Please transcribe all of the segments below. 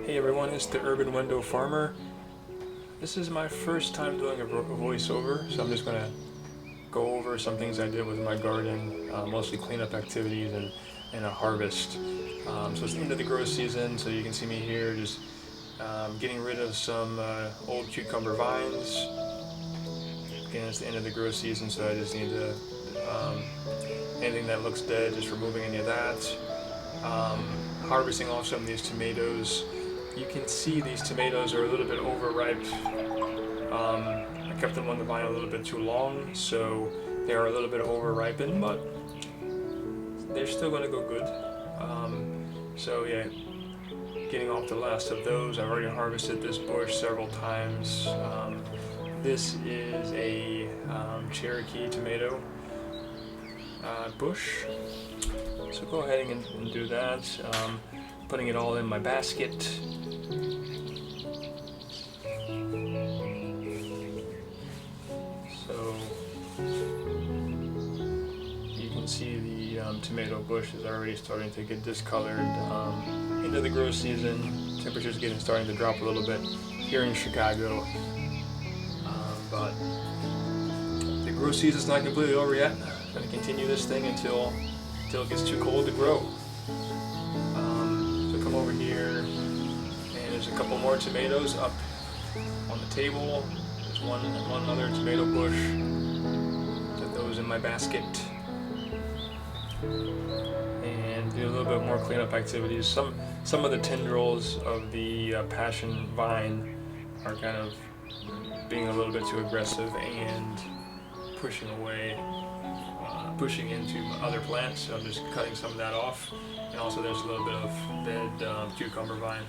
Hey everyone, it's the Urban Window Farmer. This is my first time doing a voiceover, so I'm just going to go over some things I did with my garden, mostly cleanup activities and a harvest. So it's the end of the grow season, so you can see me here just getting rid of some old cucumber vines. Again, it's the end of the grow season, so I just need to, anything that looks dead, just removing any of that. Harvesting off some of these tomatoes. You can see these tomatoes are a little bit overripe. I kept them on the vine a little bit too long, so they are a little bit overripened, but they're still going to go good. So yeah, getting off the last of those. I've already harvested this bush several times. This is a Cherokee tomato bush. So go ahead and do that. Putting it all in my basket. So you can see the tomato bush is already starting to get discolored. Into the grow season, temperatures getting starting to drop a little bit here in Chicago. But the grow season's not completely over yet. I'm going to continue this thing until it gets too cold to grow. So come over here, and there's a couple more tomatoes up on the table. There's one other tomato bush. Put those in my basket. And do a little bit more cleanup activities. Some of the tendrils of the passion vine are kind of being a little bit too aggressive and pushing into other plants, so I'm just cutting some of that off. And also there's a little bit of dead cucumber vine.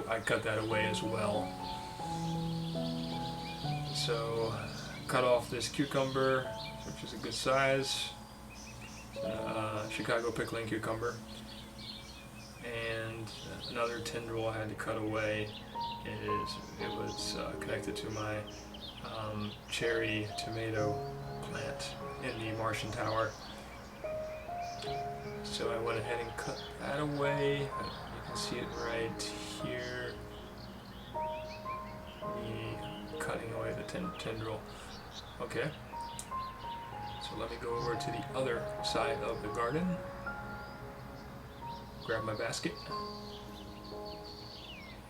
I cut that away as well. So cut off this cucumber, which is a good size, Chicago pickling cucumber. And another tendril I had to cut away. It was connected to my cherry tomato plant in the Martian Tower. So I went ahead and cut that away. You can see it right here. Me cutting away the tendril. Okay. So let me go over to the other side of the garden. Grab my basket.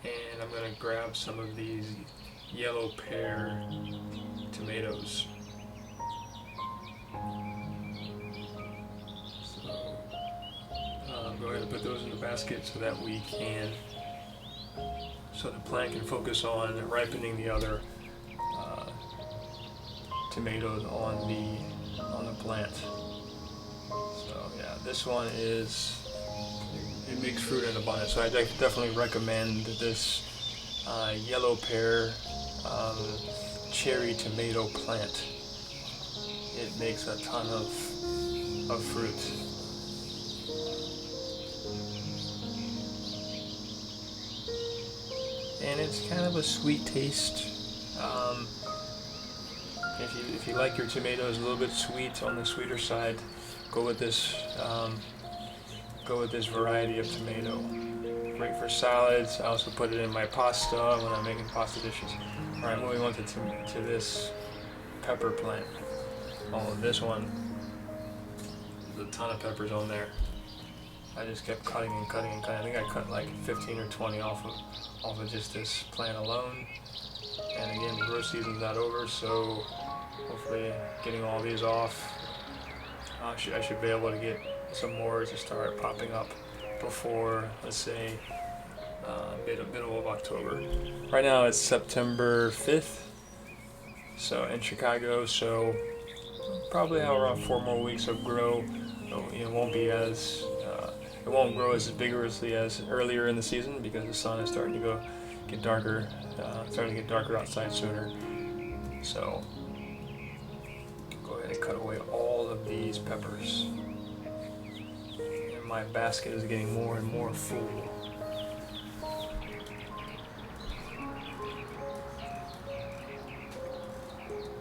And I'm going to grab some of these yellow pear tomatoes. Go ahead and put those in the basket so that so the plant can focus on ripening the other tomatoes on the plant. So yeah, this one it makes fruit in abundance. So I definitely recommend this yellow pear cherry tomato plant. It makes a ton of fruit. And it's kind of a sweet taste. If you like your tomatoes a little bit sweet, on the sweeter side, go with this variety of tomato. Great for salads. I also put it in my pasta when I'm making pasta dishes. All right, moving on to this pepper plant. Oh, this one, there's a ton of peppers on there. I just kept cutting and cutting and cutting. I think I cut like 15 or 20 off of just this plant alone. And again, the grow season's not over, so hopefully getting all these off, I should be able to get some more to start popping up before, let's say, middle of October. Right now it's September 5th, so in Chicago, so probably have around 4 more weeks of grow. It won't be as it won't grow as vigorously as earlier in the season because the sun is starting to get darker, outside sooner. So go ahead and cut away all of these peppers. And my basket is getting more and more full.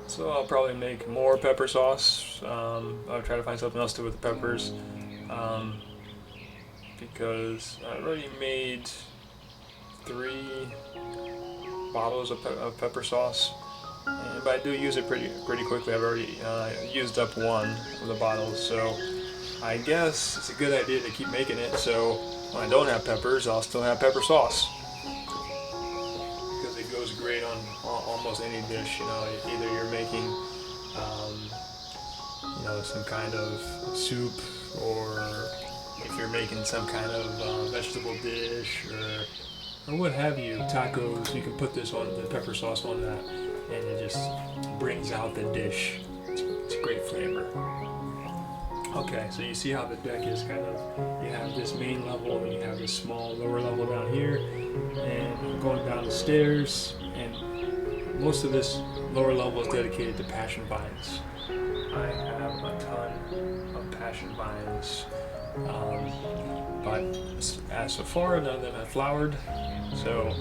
So I'll probably make more pepper sauce. I'll try to find something else to do with the peppers. Because I already made 3 bottles of pepper sauce, but I do use it pretty quickly. I've already used up one of the bottles, so I guess it's a good idea to keep making it, so when I don't have peppers, I'll still have pepper sauce, because it goes great on almost any dish. You know, either you're making you know, some kind of soup, or if you're making some kind of vegetable dish, or what have you, tacos, you can put this on, the pepper sauce on that, and it just brings out the dish. It's a great flavor. Okay, so you see how the deck is kind of, you have this main level, and you have this small lower level down here, and going down the stairs, and most of this lower level is dedicated to passion vines. I have a ton of passion vines, but as so far none of them have flowered, so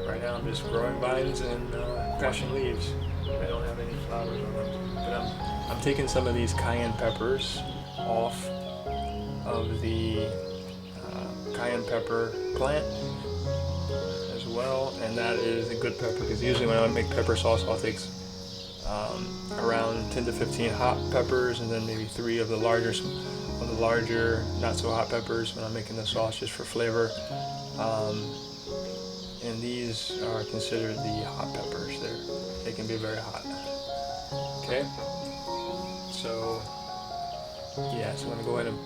right now I'm just growing vines and passion leaves. I don't have any flowers on them, but I'm taking some of these cayenne peppers off of the cayenne pepper plant as well, and that is a good pepper, because usually when I make pepper sauce I'll take around 10 to 15 hot peppers, and then maybe 3 of the larger not so hot peppers when I'm making the sauce, just for flavor. And these are considered the hot peppers. They can be very hot. Okay, so yeah, so I'm gonna go ahead and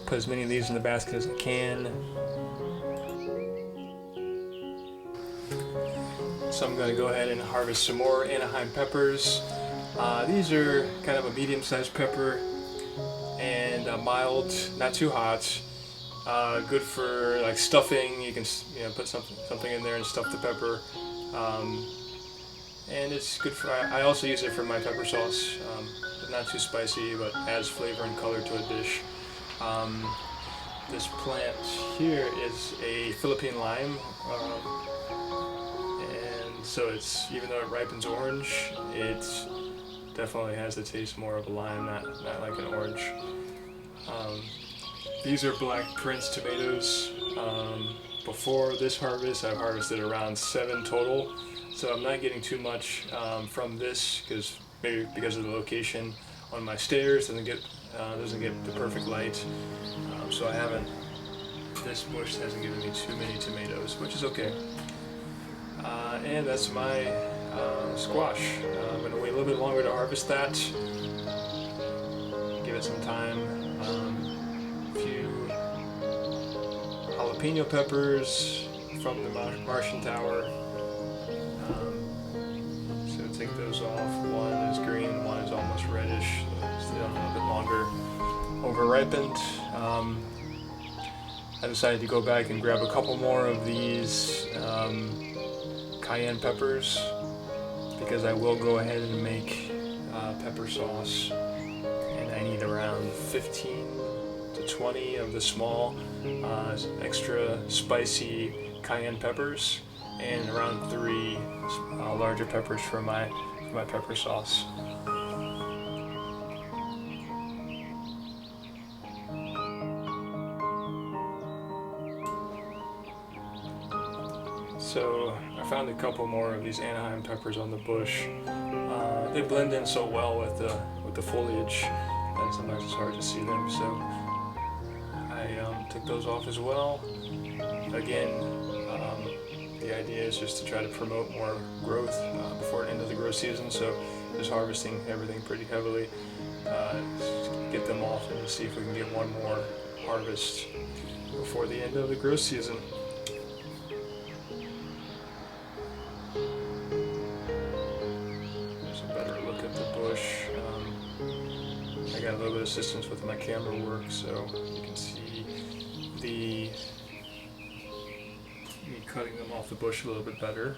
put as many of these in the basket as I can. So I'm going to go ahead and harvest some more ANAHEIM peppers. These are kind of a medium-sized pepper, and mild, not too hot. Good for like stuffing. You can put something in there and stuff the pepper. And it's good for. I also use it for my pepper sauce. Not too spicy, but adds flavor and color to a dish. This plant here is a Philippine lime. So it's, even though it ripens orange, it definitely has the taste more of a lime, not like an orange. These are Black Prince tomatoes. Before this harvest, I've harvested around 7 total, so I'm not getting too much from this, because maybe because of the location on my stairs doesn't get the perfect light. So this bush hasn't given me too many tomatoes, which is okay. And that's my squash. I'm going to wait a little bit longer to harvest that. Give it some time. A few jalapeno peppers from the Martian Tower. So take those off. One is green, one is almost reddish. So still a little bit longer. Over-ripened. I decided to go back and grab a couple more of these cayenne peppers, because I will go ahead and make pepper sauce, and I need around 15 to 20 of the small extra spicy cayenne peppers, and around 3 larger peppers for my pepper sauce. So I found a couple more of these ANAHEIM peppers on the bush. They blend in so well with the foliage that sometimes it's hard to see them. So I took those off as well. Again, the idea is just to try to promote more growth before the end of the growth season. So just harvesting everything pretty heavily, get them off, and see if we can get one more harvest before the end of the growth season. I got a little bit of assistance with my camera work, so you can see me cutting them off the bush a little bit better.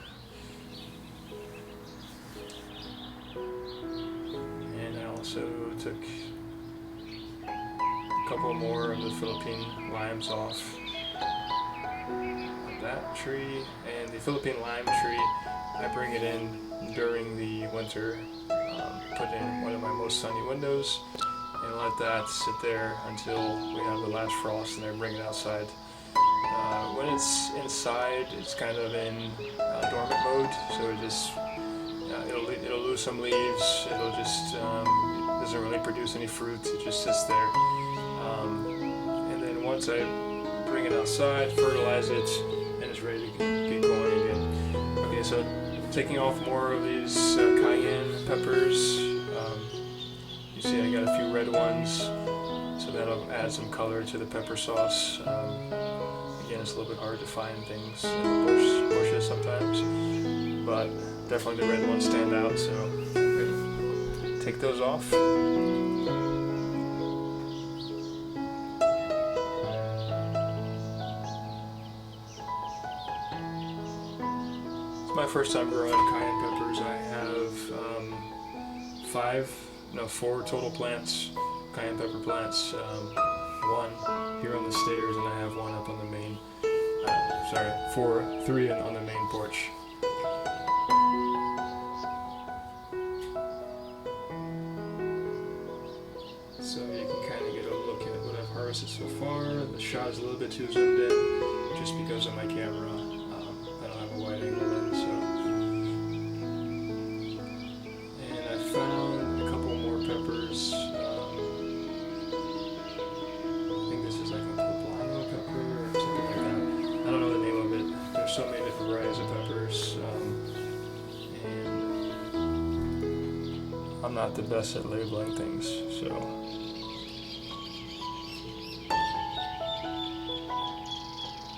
And I also took a couple more of the Philippine limes off of that tree. And the Philippine lime tree, I bring it in during the winter. Put in one of my most sunny windows and let that sit there until we have the last frost, and then bring it outside When it's inside, it's kind of in dormant mode, so it just it'll lose some leaves. It'll just it doesn't really produce any fruit. It just sits there. And then once I bring it outside, fertilize it, and it's ready to get going again. Okay, so taking off more of these cayenne peppers. You see I got a few red ones, so that'll add some color to the pepper sauce. Again, it's a little bit hard to find things in the bushes sometimes, but definitely the red ones stand out, so okay. Take those off. It's my first time growing cayenne peppers. I have 4 total plants, cayenne pepper plants. One here on the stairs, and I have one up on the main. 3 on the main porch. So you can kind of get a look at what I've harvested so far. The shot is a little bit too zoomed in, just because of my camera. I don't have a wide angle lens, so. And I found a couple more peppers. I think this is like a poblano pepper or something like that. I don't know the name of it. There's so many different varieties of peppers, and I'm not the best at labeling things, so.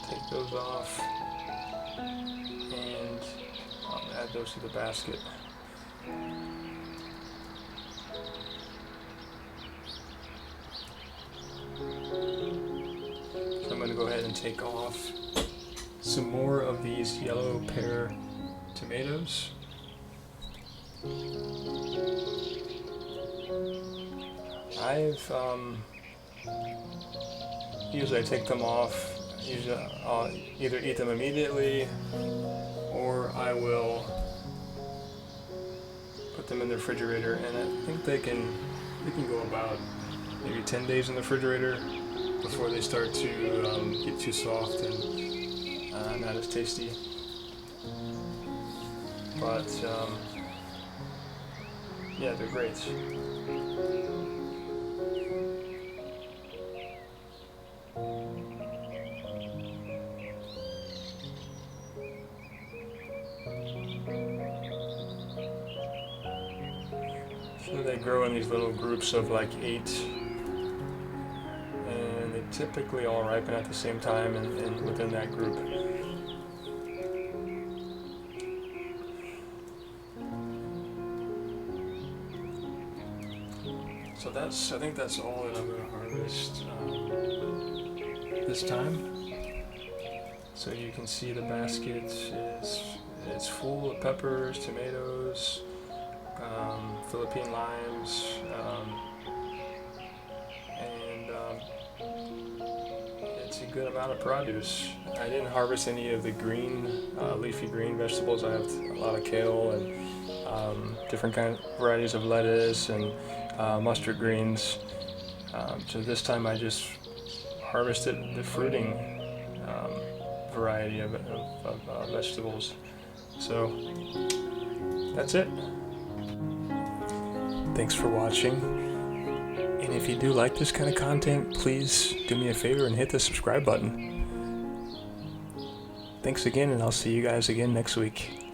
Take those off, and I'll add those to the basket. So I'm going to go ahead and take off some more of these yellow pear tomatoes. Usually I take them off. Usually I'll either eat them immediately, or I will put them in the refrigerator, and I think they can go about maybe 10 days in the refrigerator before they start to get too soft and not as tasty. But yeah, they're great. So they grow in these little groups of like 8, and they typically all ripen at the same time and within that group. So I think that's all that I'm going to harvest this time. So you can see the basket it's full of peppers, tomatoes, Philippine limes, and it's a good amount of produce. I didn't harvest any of the green, leafy green vegetables. I have a lot of kale and different varieties of lettuce and mustard greens. So this time I just harvested the fruiting variety of vegetables. So that's it. Thanks for watching. And if you do like this kind of content, please do me a favor and hit the subscribe button. Thanks again, and I'll see you guys again next week.